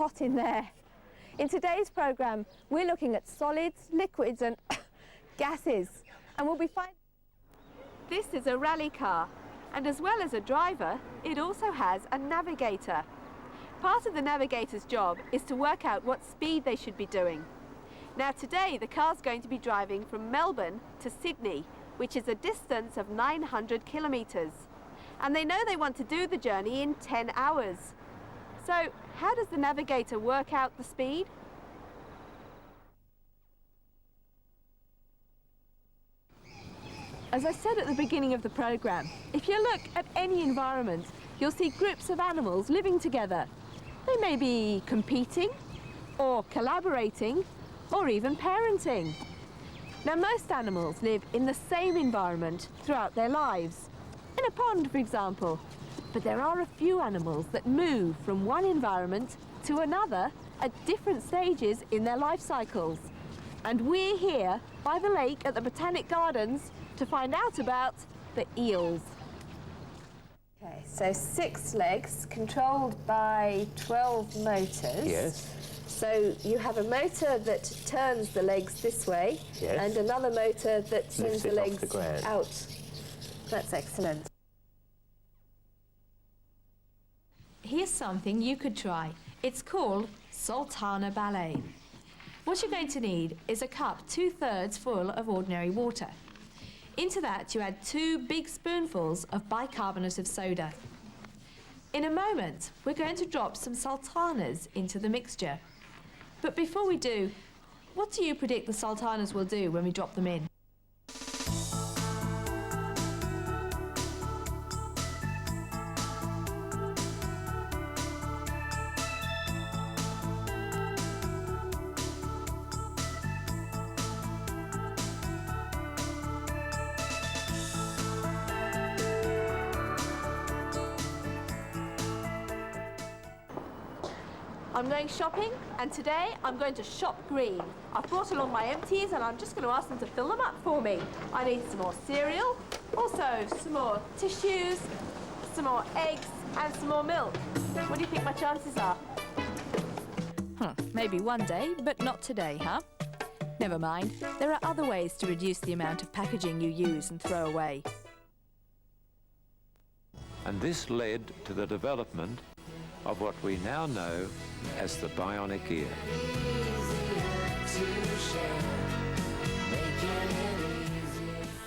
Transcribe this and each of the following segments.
hot in there. In today's programme, we're looking at solids, liquids and gases, and we'll be finding... This is a rally car, and as well as a driver, it also has a navigator. Part of the navigator's job is to work out what speed they should be doing. Now today, the car's going to be driving from Melbourne to Sydney, which is a distance of 900 kilometres. And they know they want to do the journey in 10 hours. So, how does the navigator work out the speed? As I said at the beginning of the programme, if you look at any environment, you'll see groups of animals living together. They may be competing, or collaborating, or even parenting. Now, most animals live in the same environment throughout their lives. In a pond, for example. But there are a few animals that move from one environment to another at different stages in their life cycles. And we're here by the lake at the Botanic Gardens to find out about the eels. Okay, so 6 legs controlled by 12 motors. Yes. So you have a motor that turns the legs this way, yes, and another motor that sends the legs out. That's excellent. Here's something you could try. It's called Sultana Ballet. What you're going to need is a cup 2/3 full of ordinary water. Into that you add 2 big spoonfuls of bicarbonate of soda. In a moment we're going to drop some sultanas into the mixture. But before we do, what do you predict the sultanas will do when we drop them in? I'm going shopping, and today I'm going to shop green. I've brought along my empties and I'm just going to ask them to fill them up for me. I need some more cereal, also some more tissues, some more eggs and some more milk. What do you think my chances are? Maybe one day, but not today, huh? Never mind, there are other ways to reduce the amount of packaging you use and throw away. And this led to the development of what we now know as the bionic ear.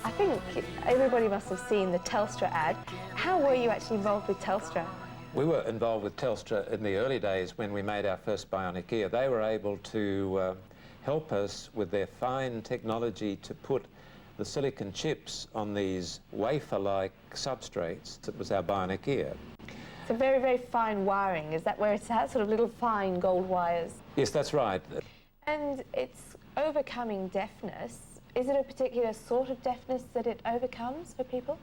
I think everybody must have seen the Telstra ad. How were you actually involved with Telstra? We were involved with Telstra in the early days when we made our first bionic ear. They were able to help us with their fine technology to put the silicon chips on these wafer-like substrates. That was our bionic ear. It's a very, very fine wiring. Is that where it's at? Sort of little fine gold wires? Yes, that's right. And it's overcoming deafness. Is it a particular sort of deafness that it overcomes for people?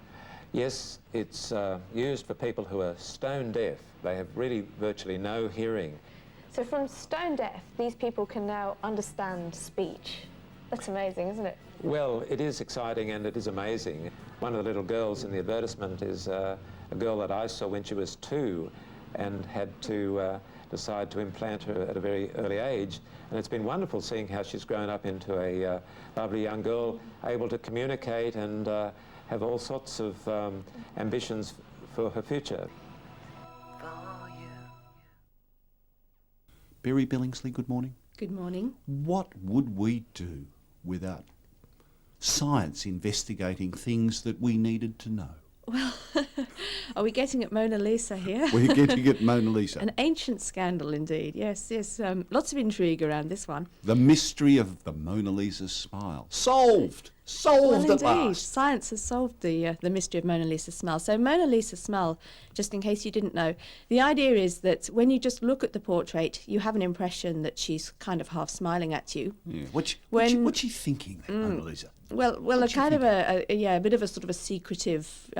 Yes, it's used for people who are stone deaf. They have really virtually no hearing. So from stone deaf, these people can now understand speech. That's amazing, isn't it? Well, it is exciting and it is amazing. One of the little girls in the advertisement is a girl that I saw when she was 2 and had to decide to implant her at a very early age. And it's been wonderful seeing how she's grown up into a lovely young girl, able to communicate and have all sorts of ambitions for her future. Berry Billingsley, good morning. Good morning. What would we do without science investigating things that we needed to know? Well, are we getting at Mona Lisa here? We're getting at Mona Lisa. An ancient scandal indeed, yes. Lots of intrigue around this one. The mystery of the Mona Lisa's smile. Solved! Solved Well, at indeed, last! science has solved the mystery of Mona Lisa's smile. So Mona Lisa's smile, just in case you didn't know, the idea is that when you just look at the portrait, you have an impression that she's kind of half smiling at you. Yeah. What's she thinking, Mona Lisa? Well, a kind of a bit of a sort of a secretive,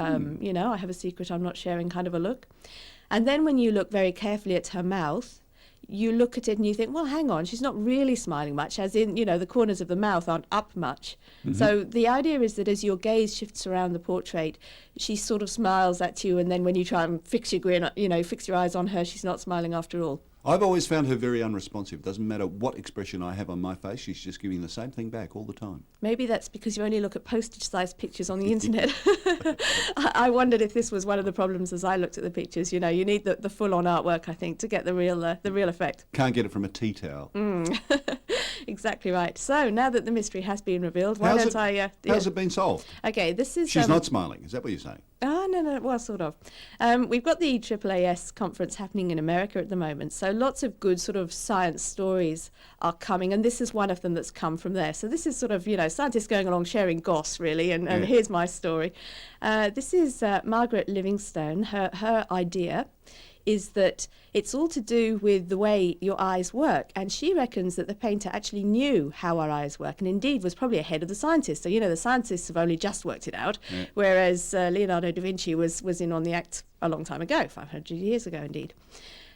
you know, I have a secret I'm not sharing kind of a look. And then when you look very carefully at her mouth, you look at it and you think, well, hang on, she's not really smiling much, as in, you know, the corners of the mouth aren't up much. Mm-hmm. So the idea is that as your gaze shifts around the portrait, she sort of smiles at you, and then when you try and fix your grin, you know, fix your eyes on her, she's not smiling after all. I've always found her very unresponsive. Doesn't matter what expression I have on my face, she's just giving the same thing back all the time. Maybe that's because you only look at postage-sized pictures on the internet. I wondered if this was one of the problems as I looked at the pictures. You know, you need the full-on artwork, I think, to get the real effect. Can't get it from a tea towel. Exactly right. So now that the mystery has been revealed, why don't I... How's it been solved? Okay, this is... She's not smiling, is that what you're saying? Oh, no, well, sort of. We've got the AAAS conference happening in America at the moment, so lots of good sort of science stories are coming, and this is one of them that's come from there. So this is sort of, you know, scientists going along sharing goss, really, and here's my story. This is Margaret Livingstone. Her idea is that it's all to do with the way your eyes work, and she reckons that the painter actually knew how our eyes work, and indeed was probably ahead of the scientists. So, you know, the scientists have only just worked it out, whereas Leonardo da Vinci was in on the act a long time ago, 500 years ago indeed.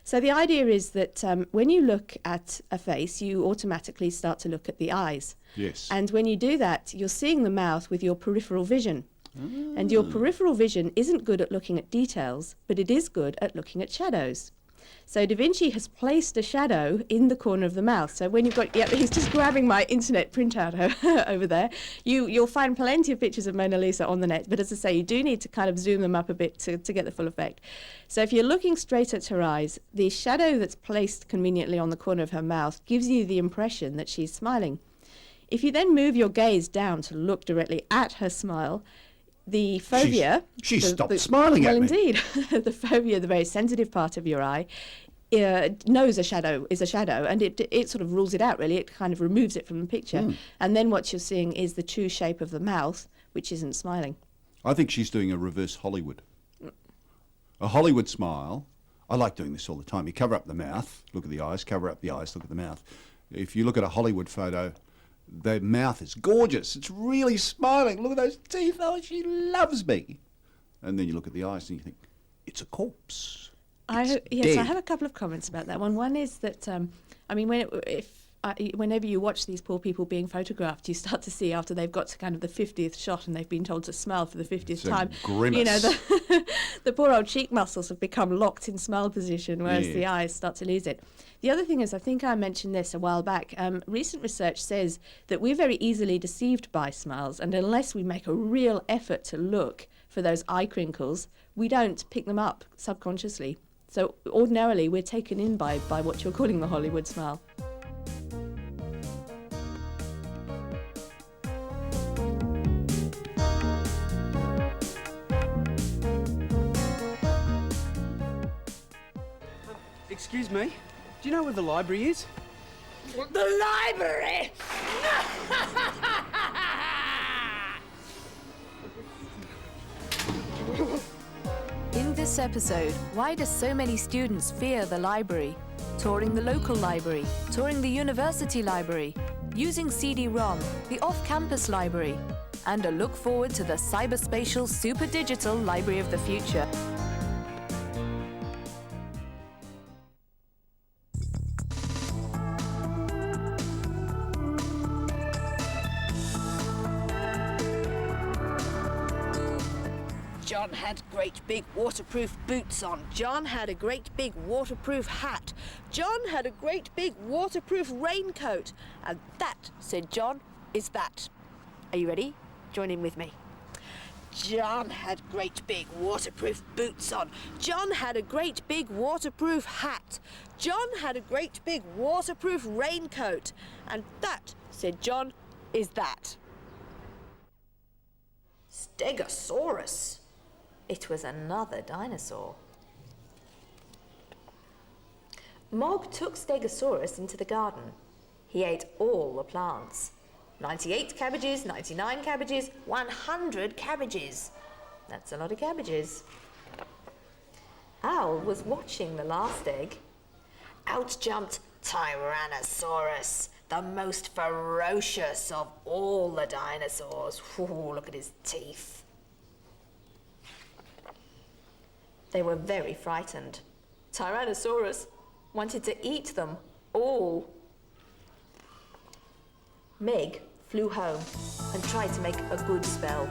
So the idea is that when you look at a face, you automatically start to look at the eyes. Yes. And when you do that, you're seeing the mouth with your peripheral vision. And your peripheral vision isn't good at looking at details, but it is good at looking at shadows. So Da Vinci has placed a shadow in the corner of the mouth. So when you've got, he's just grabbing my internet printout over there. You'll find plenty of pictures of Mona Lisa on the net, but as I say, you do need to kind of zoom them up a bit to get the full effect. So if you're looking straight at her eyes, the shadow that's placed conveniently on the corner of her mouth gives you the impression that she's smiling. If you then move your gaze down to look directly at her smile, the fovea... She stopped smiling at me. Well, indeed. The fovea, the very sensitive part of your eye, knows a shadow is a shadow, and it sort of rules it out, really. It kind of removes it from the picture. And then what you're seeing is the true shape of the mouth, which isn't smiling. I think she's doing a reverse Hollywood. A Hollywood smile. I like doing this all the time. You cover up the mouth, look at the eyes, cover up the eyes, look at the mouth. If you look at a Hollywood photo, the mouth is gorgeous. It's really smiling. Look at those teeth. Oh, she loves me. And then you look at the eyes and you think, it's a corpse. Yes, I have a couple of comments about that one. One is that, whenever you watch these poor people being photographed, you start to see after they've got to kind of the 50th shot and they've been told to smile for the 50th time. Grimace. You know, the poor old cheek muscles have become locked in smile position, whereas the eyes start to lose it. The other thing is, I think I mentioned this a while back, recent research says that we're very easily deceived by smiles, and unless we make a real effort to look for those eye crinkles, we don't pick them up subconsciously. So ordinarily, we're taken in by what you're calling the Hollywood smile. Excuse me, do you know where the library is? The library? In this episode, why do so many students fear the library? Touring the local library, touring the university library, using CD-ROM, the off-campus library, and a look forward to the cyberspatial super digital library of the future. John had great big waterproof boots on. John had a great big waterproof hat. John had a great big waterproof raincoat. And that, said John, is that. Are you ready? Join in with me. John had great big waterproof boots on. John had a great big waterproof hat. John had a great big waterproof raincoat. And that, said John, is that. Stegosaurus. It was another dinosaur. Mog took Stegosaurus into the garden. He ate all the plants. 98 cabbages, 99 cabbages, 100 cabbages. That's a lot of cabbages. Owl was watching the last egg. Out jumped Tyrannosaurus, the most ferocious of all the dinosaurs. Ooh, look at his teeth. They were very frightened. Tyrannosaurus wanted to eat them all. Meg flew home and tried to make a good spell.